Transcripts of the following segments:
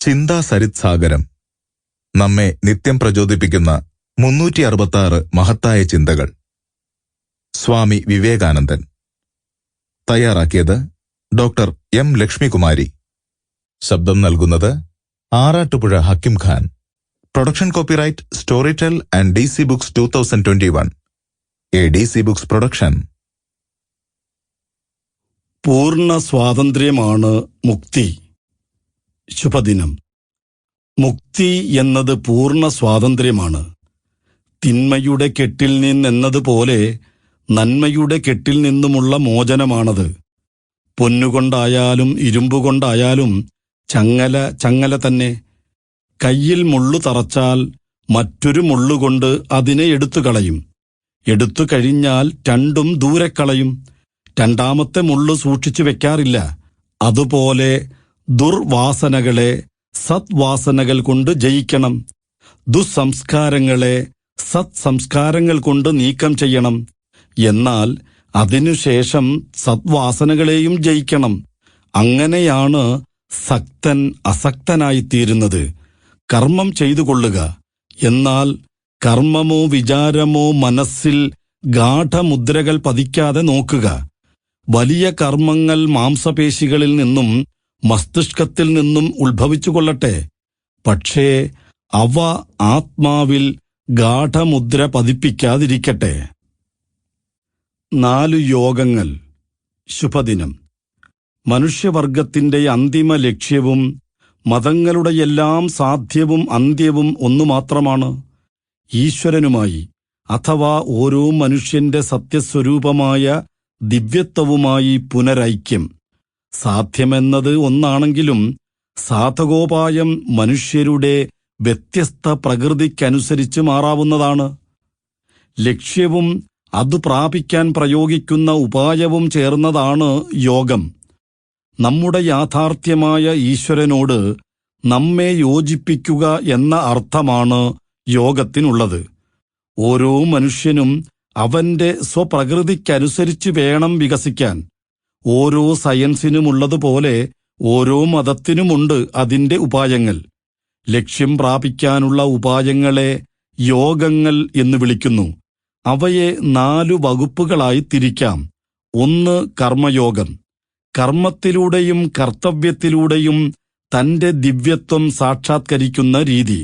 ചിന്താ സരിത്സാഗരം. നമ്മെ നിത്യം പ്രചോദിപ്പിക്കുന്ന 366 മഹത്തായ ചിന്തകൾ. സ്വാമി വിവേകാനന്ദൻ. തയ്യാറാക്കിയത് ഡോക്ടർ എം ലക്ഷ്മികുമാരി. ശബ്ദം നൽകുന്നത് Arattupuzha Hakkim Khan. Production copyright Storytel and DC Books 2021. A DC Books production. പൂർണ്ണ സ്വാതന്ത്ര്യമാണ് മുക്തി. ശുഭദിനം. മുക്തി എന്നത് പൂർണ്ണ സ്വാതന്ത്ര്യമാണ്. തിന്മയുടെ കെട്ടിൽ നിന്നെന്നതുപോലെ നന്മയുടെ കെട്ടിൽ നിന്നുമുള്ള മോചനമാണത്. പൊന്നുകൊണ്ടായാലും ഇരുമ്പുകൊണ്ടായാലും ചങ്ങല തന്നെ. കയ്യിൽ മുള്ളു തറച്ചാൽ മറ്റൊരു മുള്ളുകൊണ്ട് അതിനെ എടുത്തു കളയും. എടുത്തു കഴിഞ്ഞാൽ രണ്ടും ദൂരെ കളയും. രണ്ടാമത്തെ മുള്ളു സൂക്ഷിച്ചു വെക്കാറില്ല. അതുപോലെ ദുർവാസനകളെ സദ്വാസനകൾ കൊണ്ട് ജയിക്കണം. ദുസ്സംസ്കാരങ്ങളെ സത്സംസ്കാരങ്ങൾ കൊണ്ട് നീക്കം ചെയ്യണം. എന്നാൽ അതിനുശേഷം സദ്വാസനകളെയും ജയിക്കണം. അങ്ങനെയാണ് സക്തൻ അസക്തനായിത്തീരുന്നത്. കർമ്മം ചെയ്തുകൊള്ളുക. എന്നാൽ കർമ്മമോ വിചാരമോ മനസ്സിൽ ഗാഠമുദ്രകൾ പതിക്കാതെ നോക്കുക. വലിയ കർമ്മങ്ങൾ മാംസപേശികളിൽ നിന്നും മസ്തിഷ്കത്തിൽ നിന്നും ഉത്ഭവിച്ചുകൊള്ളട്ടെ. പക്ഷേ അവ ആത്മാവിൽ ഗാഠമുദ്ര പതിപ്പിക്കാതിരിക്കട്ടെ. 4 യോഗങ്ങൾ. ശുഭദിനം. മനുഷ്യവർഗത്തിന്റെ അന്തിമ ലക്ഷ്യവും മതങ്ങളുടെയെല്ലാം സാധ്യവും അന്ത്യവും ഒന്നുമാത്രമാണ്: ഈശ്വരനുമായി, അഥവാ ഓരോ മനുഷ്യന്റെ സത്യസ്വരൂപമായ ദിവ്യത്വവുമായി പുനരൈക്യം. സാധ്യമെന്നത് ഒന്നാണെങ്കിലും സാധകോപായം മനുഷ്യരുടെ വ്യത്യസ്ത പ്രകൃതിക്കനുസരിച്ച് മാറാവുന്നതാണ്. ലക്ഷ്യവും അത് പ്രാപിക്കാൻ പ്രയോഗിക്കുന്ന ഉപായവും ചേർന്നതാണ് യോഗം. നമ്മുടെ യാഥാർത്ഥ്യമായ ഈശ്വരനോട് നമ്മെ യോജിപ്പിക്കുക എന്ന അർത്ഥമാണ് യോഗത്തിനുള്ളത്. ഓരോ മനുഷ്യനും അവന്റെ സ്വപ്രകൃതിക്കനുസരിച്ച് വേണം വികസിക്കാൻ. ഓരോ സയൻസിനുമുള്ളതുപോലെ ഓരോ മതത്തിനുമുണ്ട് അതിന്റെ ഉപായങ്ങൾ. ലക്ഷ്യം പ്രാപിക്കാനുള്ള ഉപായങ്ങളെ യോഗങ്ങൾ എന്ന് വിളിക്കുന്നു. അവയെ 4 വകുപ്പുകളായി തിരിക്കാം. 1. കർമ്മയോഗം. കർമ്മത്തിലൂടെയും കർത്തവ്യത്തിലൂടെയും തന്റെ ദിവ്യത്വം സാക്ഷാത്കരിക്കുന്ന രീതി.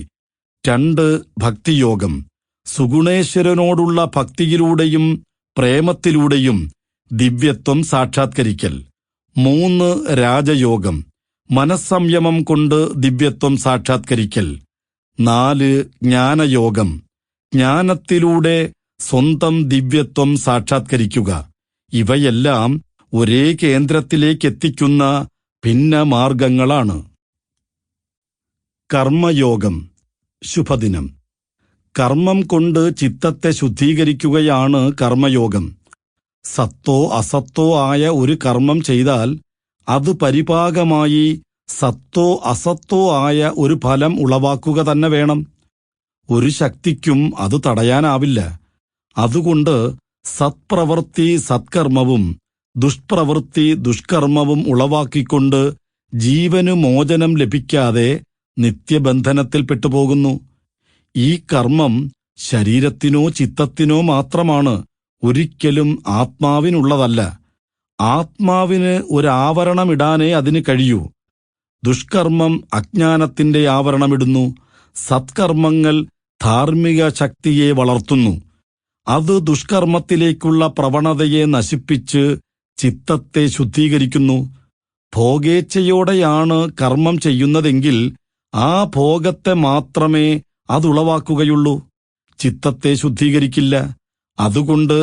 2. ഭക്തിയോഗം. സുഗുണേശ്വരനോടുള്ള ഭക്തിയിലൂടെയും പ്രേമത്തിലൂടെയും ദിവ്യത്വം സാക്ഷാത്കരിക്കൽ. 3. രാജയോഗം. മനസ്സംയമം കൊണ്ട് ദിവ്യത്വം സാക്ഷാത്കരിക്കൽ. 4. ജ്ഞാനയോഗം. ജ്ഞാനത്തിലൂടെ സ്വന്തം ദിവ്യത്വം സാക്ഷാത്കരിക്കുക. ഇവയെല്ലാം ഒരേ കേന്ദ്രത്തിലേക്കെത്തിക്കുന്ന ഭിന്ന മാർഗങ്ങളാണ്. കർമ്മയോഗം. ശുഭദിനം. കർമ്മം കൊണ്ട് ചിത്തത്തെ ശുദ്ധീകരിക്കുകയാണ് കർമ്മയോഗം. സത്തോ അസത്തോ ആയ ഒരു കർമ്മം ചെയ്താൽ അത് പരിപാകമായി സത്തോ അസത്തോ ആയ ഒരു ഫലം ഉളവാക്കുക തന്നെ വേണം. ഒരു ശക്തിക്കും അത് തടയാനാവില്ല. അതുകൊണ്ട് സത്പ്രവൃത്തി സത്കർമ്മവും ദുഷ്പ്രവൃത്തി ദുഷ്കർമ്മവും ഉളവാക്കിക്കൊണ്ട് ജീവനു മോചനം ലഭിക്കാതെ നിത്യബന്ധനത്തിൽ പെട്ടുപോകുന്നു. ഈ കർമ്മം ശരീരത്തിനോ ചിത്തത്തിനോ മാത്രമാണ്, ഒരിക്കലും ആത്മാവിനുള്ളതല്ല. ആത്മാവിന് ഒരാവരണമിടാനേ അതിന് കഴിയൂ. ദുഷ്കർമ്മം അജ്ഞാനത്തിന്റെ ആവരണമിടുന്നു. സത്കർമ്മങ്ങൾ ധാർമ്മിക ശക്തിയെ വളർത്തുന്നു. അത് ദുഷ്കർമ്മത്തിലേക്കുള്ള പ്രവണതയെ നശിപ്പിച്ച് ചിത്തത്തെ ശുദ്ധീകരിക്കുന്നു. ഭോഗേച്ഛയോടെയാണ് കർമ്മം ചെയ്യുന്നതെങ്കിൽ ആ ഭോഗത്തെ മാത്രമേ അതുളവാക്കുകയുള്ളൂ. ചിത്തത്തെ ശുദ്ധീകരിക്കില്ല. അതുകൊണ്ട്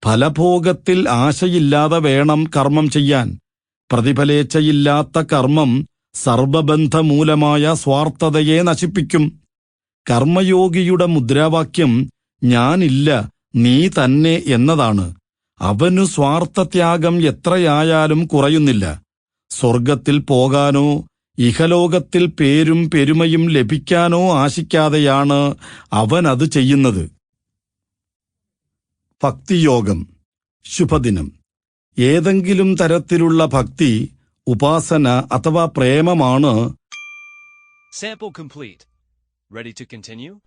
ഫലഭോഗത്തിൽ ആശയില്ലാതെ വേണം കർമ്മം ചെയ്യാൻ. പ്രതിഫലേച്ഛയില്ലാത്ത കർമ്മം സർവബന്ധമൂലമായ സ്വാർത്ഥതയെ നശിപ്പിക്കും. കർമ്മയോഗിയുടെ മുദ്രാവാക്യം ഞാനില്ല നീ തന്നെ എന്നതാണ്. അവനു സ്വാർത്ഥത്യാഗം എത്രയായാലും കുറയുന്നില്ല. സ്വർഗത്തിൽ പോകാനോ ഇഹലോകത്തിൽ പേരും പെരുമയും ലഭിക്കാനോ ആശിക്കാതെയാണ് അവൻ അത് ചെയ്യുന്നത്. ഭക്തിയോഗം. ശുഭദിനം. ഏതെങ്കിലും തരത്തിലുള്ള ഭക്തി, ഉപാസന അഥവാ പ്രേമമാണ് Sample complete. Ready to continue?